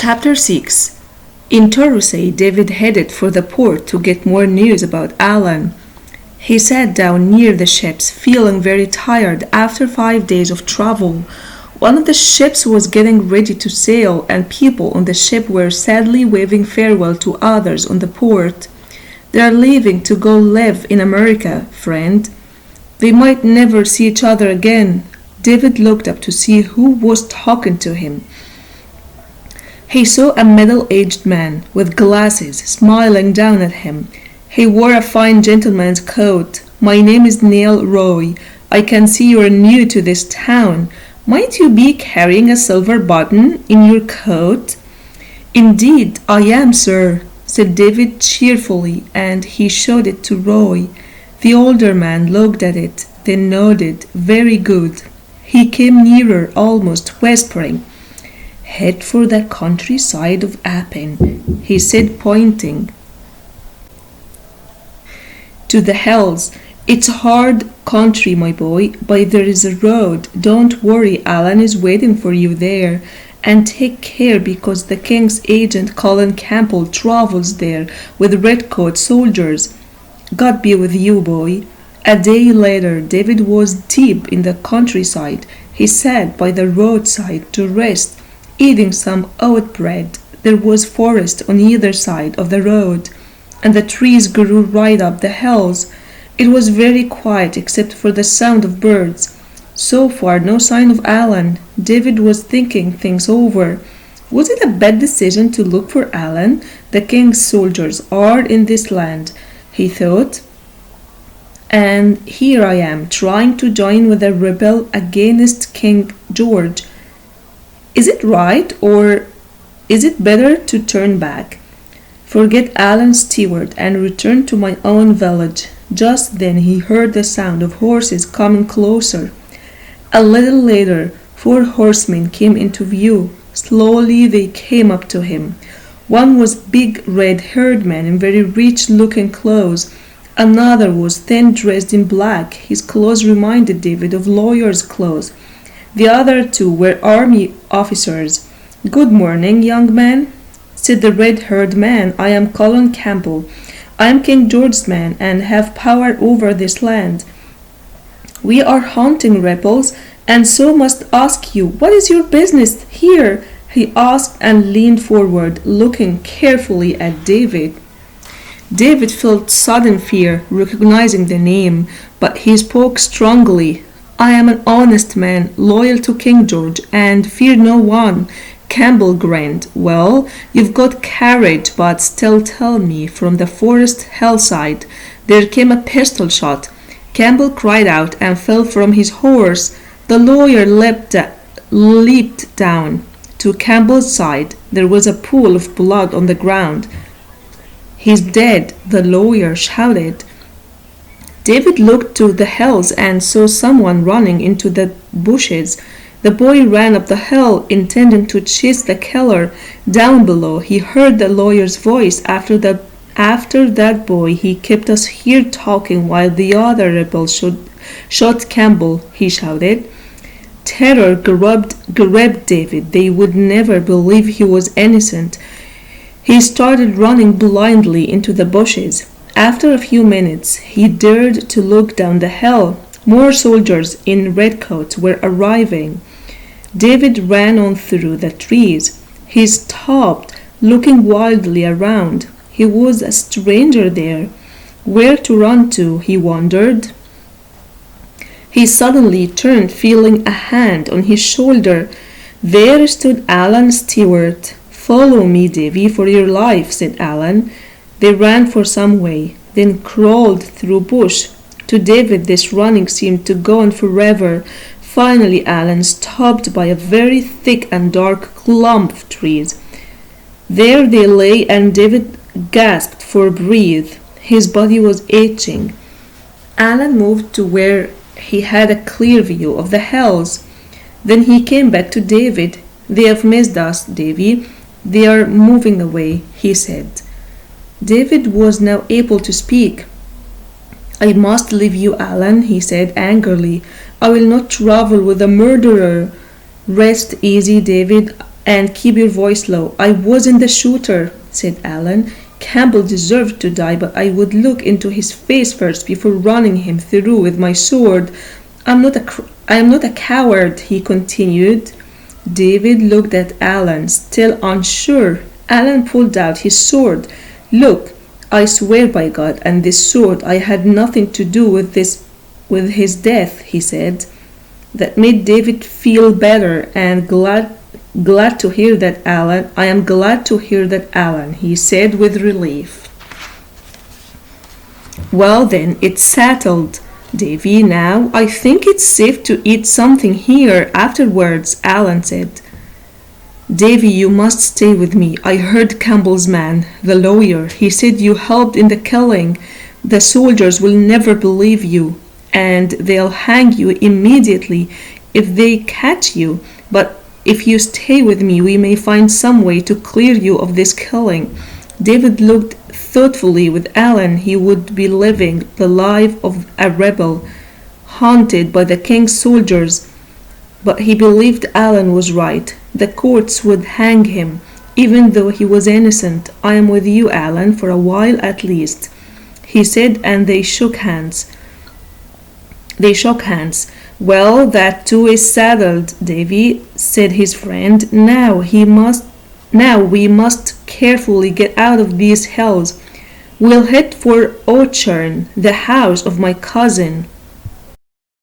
Chapter 6. In Thursday, David headed for the port to get more news about Alan. He sat down near the ships, feeling very tired after 5 days of travel. One of the ships was getting ready to sail, and people on the ship were sadly waving farewell to others on the port. "They are leaving to go live in America, friend. They might never see each other again." David looked up to see who was talking to him. He saw a middle-aged man with glasses smiling down at him. He wore a fine gentleman's coat. "My name is Neil Roy. I can see you are new to this town. Might you be carrying a silver button in your coat?" "Indeed, I am, sir," said David cheerfully, and he showed it to Roy. The older man looked at it, then nodded. "Very good." He came nearer, almost whispering. "Head for the countryside of Appin," he said, pointing to the hills. "It's hard country, my boy, but there is a road. Don't worry, Alan is waiting for you there. And take care, because the king's agent Colin Campbell travels there with redcoat soldiers. God be with you, boy." A day later, David was deep in the countryside. He sat by the roadside to rest, eating some oat bread. There was forest on either side of the road, and the trees grew right up the hills. It was very quiet except for the sound of birds. So far, no sign of Alan. David was thinking things over. Was it a bad decision to look for Alan? The king's soldiers are in this land, he thought. And here I am, trying to join with a rebel against King George. Is it right, or is it better to turn back? Forget Alan Stewart and return to my own village. Just then he heard the sound of horses coming closer. A little later, 4 horsemen came into view. Slowly they came up to him. One was big red-haired man in very rich-looking clothes. Another was thin, dressed in black. His clothes reminded David of lawyers' clothes. The other 2 were army officers. "Good morning, young man," said the red-haired man. "I am Colin Campbell. I am King George's man and have power over this land. We are hunting rebels, and so must ask you, what is your business here?" he asked and leaned forward, looking carefully at David. David felt sudden fear, recognizing the name, but he spoke strongly. "I am an honest man, loyal to King George, and fear no one." Campbell grinned. "Well, you've got courage, but still tell me, from the forest hillside there came a pistol shot." Campbell cried out and fell from his horse. The lawyer leaped down to Campbell's side. There was a pool of blood on the ground. "He's dead," the lawyer shouted. David looked to the hills and saw someone running into the bushes. The boy ran up the hill, intending to chase the killer. Down below, he heard the lawyer's voice. After that boy, he kept us here talking while the other rebels shot Campbell," he shouted. Terror grabbed David. They would never believe he was innocent. He started running blindly into the bushes. After a few minutes, he dared to look down the hill. More soldiers in redcoats were arriving. David ran on through the trees. He stopped, looking wildly around. He was a stranger there. Where to run to, he wondered. He suddenly turned, feeling a hand on his shoulder. There stood Alan Stewart. "Follow me, Davy, for your life," said Alan. They ran for some way, then crawled through bush. To David, this running seemed to go on forever. Finally, Alan stopped by a very thick and dark clump of trees. There they lay, and David gasped for breath. His body was itching. Alan moved to where he had a clear view of the hills. Then he came back to David. "They have missed us, Davy. They are moving away," he said. David was now able to speak. "I must leave you, Alan," he said angrily. "I will not travel with a murderer." "Rest easy, David. And keep your voice low. I wasn't the shooter, said Alan. Campbell deserved to die, but I would look into his face first before running him through with my sword. I am not a coward, he continued. David looked at Alan, still unsure. Alan pulled out his sword. Look, I swear by God and this sword I had nothing to do with his death, he said. That made David feel better and glad to hear that, Alan. I am glad to hear that, Alan, he said with relief. Well then, it's settled, Davy. Now I think it's safe to eat something here afterwards, Alan said. Davy, you must stay with me. I heard Campbell's man, the lawyer. He said you helped in the killing. The soldiers will never believe you, and they'll hang you immediately if they catch you. But if you stay with me, we may find some way to clear you of this killing. David looked thoughtfully with Alan. He would be living the life of a rebel, haunted by the king's soldiers. But he believed Alan was right. The courts would hang him, even though he was innocent. I am with you, Alan, for a while at least, he said, and they shook hands. Well, that too is settled, Davy, said his friend. Now we must carefully get out of these hills. We'll head for Auchern, the house of my cousin.